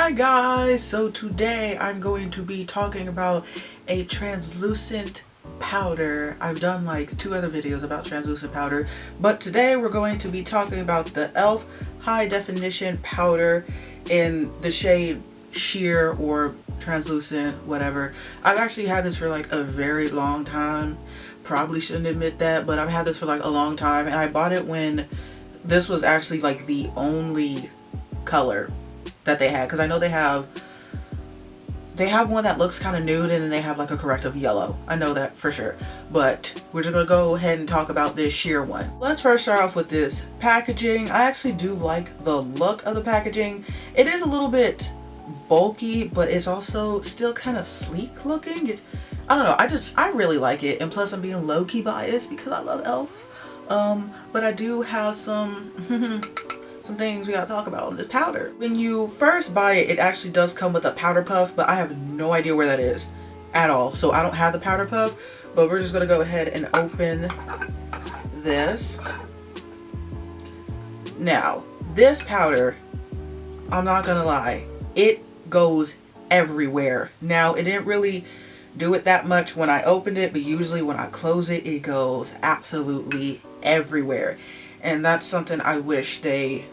Hi guys, so today I'm going to be talking about a translucent powder. I've done like 2 other videos about translucent powder, but today we're going to be talking about the E.L.F high definition powder in the shade sheer or translucent, whatever. I've actually had this for like a very long time. Probably shouldn't admit that, but I've had this for like a long time, and I bought it when this was actually like the only color that they had, because I know they have one that looks kind of nude, and then they have like a corrective yellow. I know that for sure, but we're just gonna go ahead and talk about this sheer one. Let's first start off with this packaging. I actually do like the look of the packaging. It is a little bit bulky, but it's also still kind of sleek looking. I don't know, I really like it, and plus I'm being low-key biased because I love E.L.F. But I do have some things we gotta talk about on this powder. When you first buy it, it actually does come with a powder puff, but I have no idea where that is at all. So I don't have the powder puff, but we're just gonna go ahead and open this. Now, this powder, I'm not gonna lie, it goes everywhere. Now, it didn't really do it that much when I opened it, but usually when I close it, it goes absolutely everywhere. And that's something I wish they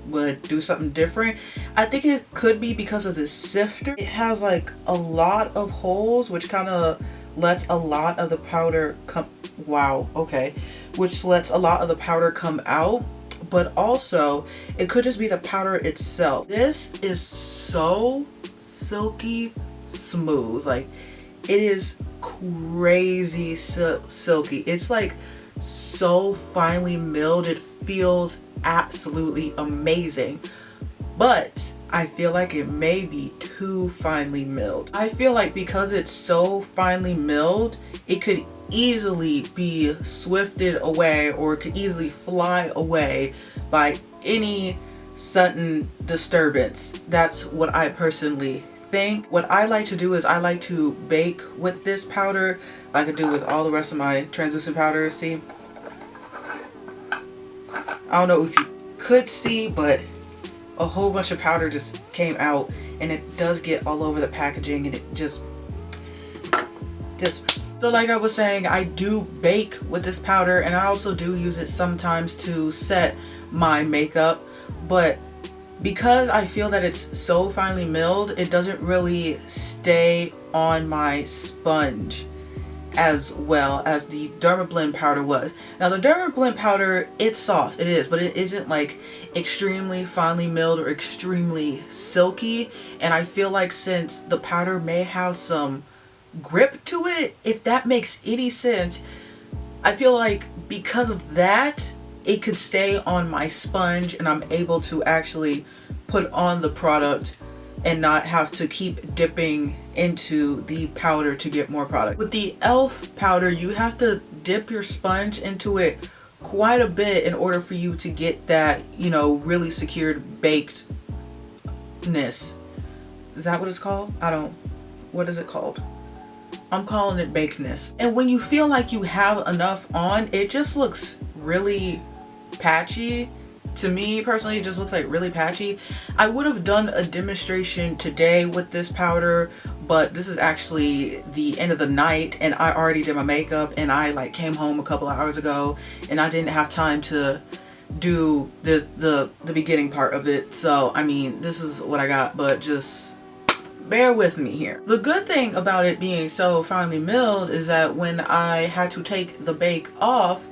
would do something different. I think it could be because of the sifter. It has like a lot of holes, which kind of lets a lot of the powder come, which lets a lot of the powder come out. But also, it could just be the powder itself. This is so silky smooth. Like, it is crazy silky. It's like so finely milled. It feels absolutely amazing, but I feel like it may be too finely milled. I feel like because it's so finely milled, it could easily be swifted away, or it could easily fly away by any sudden disturbance. That's what I personally think. What I like to do is I like to bake with this powder like I do with all the rest of my translucent powders. See, I don't know if you could see, but a whole bunch of powder just came out, and it does get all over the packaging, and it just so like I was saying, I do bake with this powder, and I also do use it sometimes to set my makeup, but because I feel that it's so finely milled, it doesn't really stay on my sponge as well as the Dermablend powder was. Now the Dermablend powder, it's soft, it is, but it isn't like extremely finely milled or extremely silky. And I feel like since the powder may have some grip to it, if that makes any sense, I feel like because of that, it could stay on my sponge, and I'm able to actually put on the product and not have to keep dipping into the powder to get more product. With the E.L.F powder, you have to dip your sponge into it quite a bit in order for you to get that, you know, really secured bakedness. Is that what it's called? What is it called? I'm calling it bakedness. And when you feel like you have enough on, it just looks really patchy. To me personally, it just looks like really patchy. I would have done a demonstration today with this powder, but this is actually the end of the night, and I already did my makeup, and I like came home a couple of hours ago, and I didn't have time to do this, the beginning part of it. So I mean, this is what I got, but just bear with me here. The good thing about it being so finely milled is that when I had to take the bake off,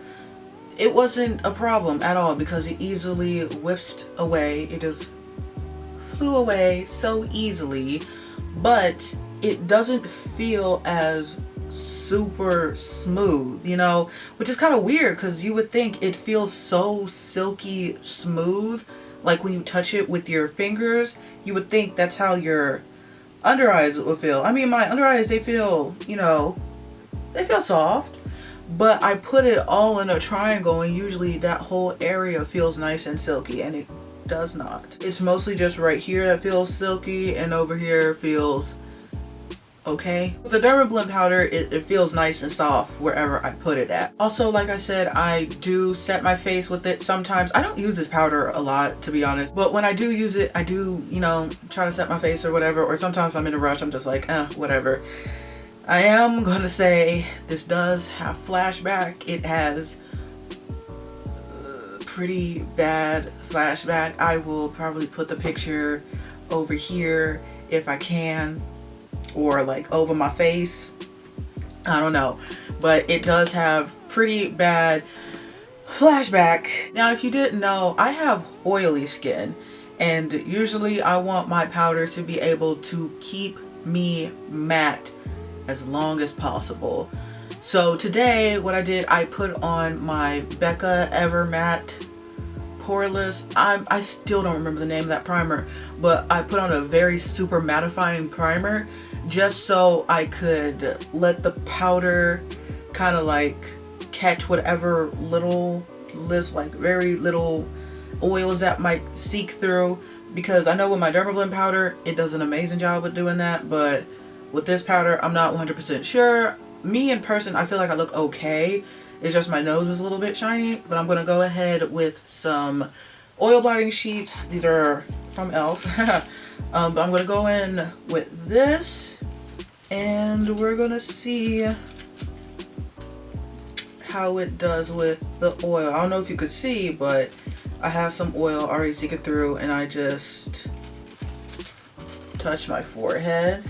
it wasn't a problem at all, because it easily whisked away. It just flew away so easily, but it doesn't feel as super smooth, you know, which is kind of weird, because you would think it feels so silky smooth. Like when you touch it with your fingers, you would think that's how your under eyes would feel. I mean, my under eyes, they feel, you know, they feel soft. But I put it all in a triangle, and usually that whole area feels nice and silky, and it does not. It's mostly just right here that feels silky, and over here feels okay? With the Dermablend powder, it feels nice and soft wherever I put it at. Also, like I said, I do set my face with it sometimes. I don't use this powder a lot, to be honest, but when I do use it, I do, you know, try to set my face or whatever, or sometimes if I'm in a rush, I'm just like, whatever. I am gonna say this does have flashback. It has pretty bad flashback. I will probably put the picture over here if I can, or like over my face. I don't know, but it does have pretty bad flashback. Now, if you didn't know, I have oily skin, and usually I want my powders to be able to keep me matte as long as possible. So today what I did, I put on my Becca Ever Matte Poreless. I still don't remember the name of that primer, but I put on a very super mattifying primer just so I could let the powder kind of like catch whatever little, like very little oils that might seek through, because I know with my Dermablend powder it does an amazing job with doing that, but with this powder I'm not 100% sure. Me in person, I feel like I look okay. It's just my nose is a little bit shiny, but I'm gonna go ahead with some oil blotting sheets. These are from E.L.F. But I'm gonna go in with this, and we're gonna see how it does with the oil. I don't know if you could see, but I have some oil already seeping through, and I just touch my forehead.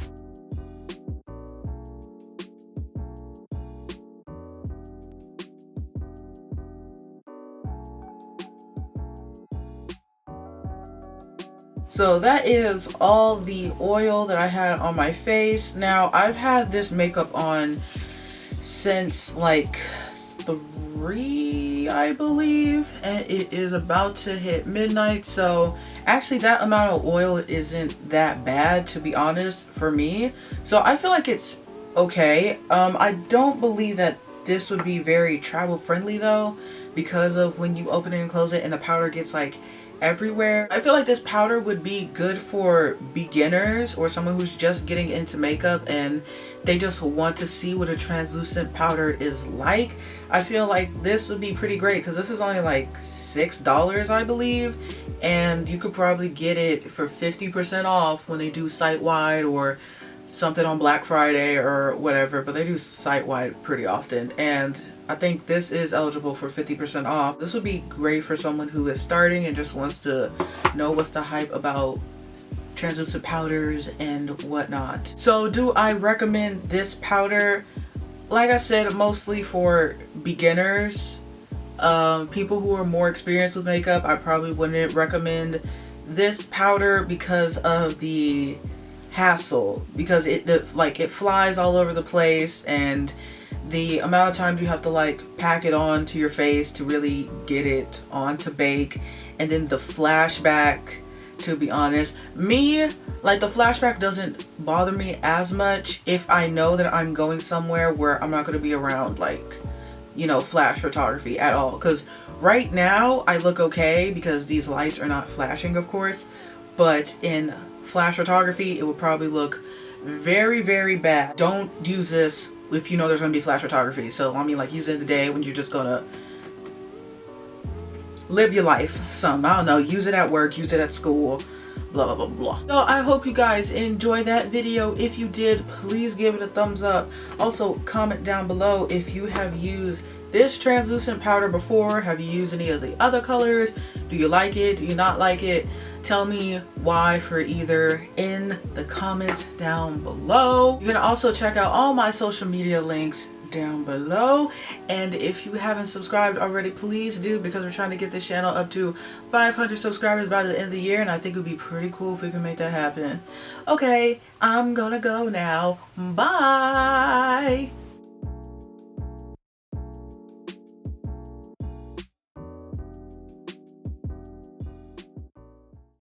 So that is all the oil that I had on my face. Now, I've had this makeup on since like 3, I believe, and it is about to hit midnight. So actually that amount of oil isn't that bad, to be honest, for me. So I feel like it's okay. I don't believe that this would be very travel friendly though, because of when you open it and close it and the powder gets like everywhere. I feel like this powder would be good for beginners or someone who's just getting into makeup and they just want to see what a translucent powder is like. I feel like this would be pretty great because this is only like $6, I believe, and you could probably get it for 50% off when they do site-wide or something on Black Friday or whatever, but they do site-wide pretty often, and I think this is eligible for 50% off. This would be great for someone who is starting and just wants to know what's the hype about translucent powders and whatnot. So do I recommend this powder? Like I said, mostly for beginners. People who are more experienced with makeup, I probably wouldn't recommend this powder because of the hassle, because it flies all over the place, and the amount of times you have to like pack it on to your face to really get it on to bake, and then the flashback, to be honest, like the flashback doesn't bother me as much if I know that I'm going somewhere where I'm not going to be around like, you know, flash photography at all, because right now I look okay because these lights are not flashing, of course, but in flash photography it would probably look very, very bad. Don't use this if you know there's gonna be flash photography. So I mean, like, use it in the day when you're just gonna live your life some. I don't know, use it at work, use it at school, blah blah blah blah. So I hope you guys enjoyed that video. If you did, please give it a thumbs up. Also comment down below if you have used this translucent powder before. Have you used any of the other colors? Do you like it? Do you not like it? Tell me why for either in the comments down below. You can also check out all my social media links down below, and if you haven't subscribed already, please do, because we're trying to get this channel up to 500 subscribers by the end of the year, and I think it would be pretty cool if we can make that happen. Okay, I'm gonna go now. Bye.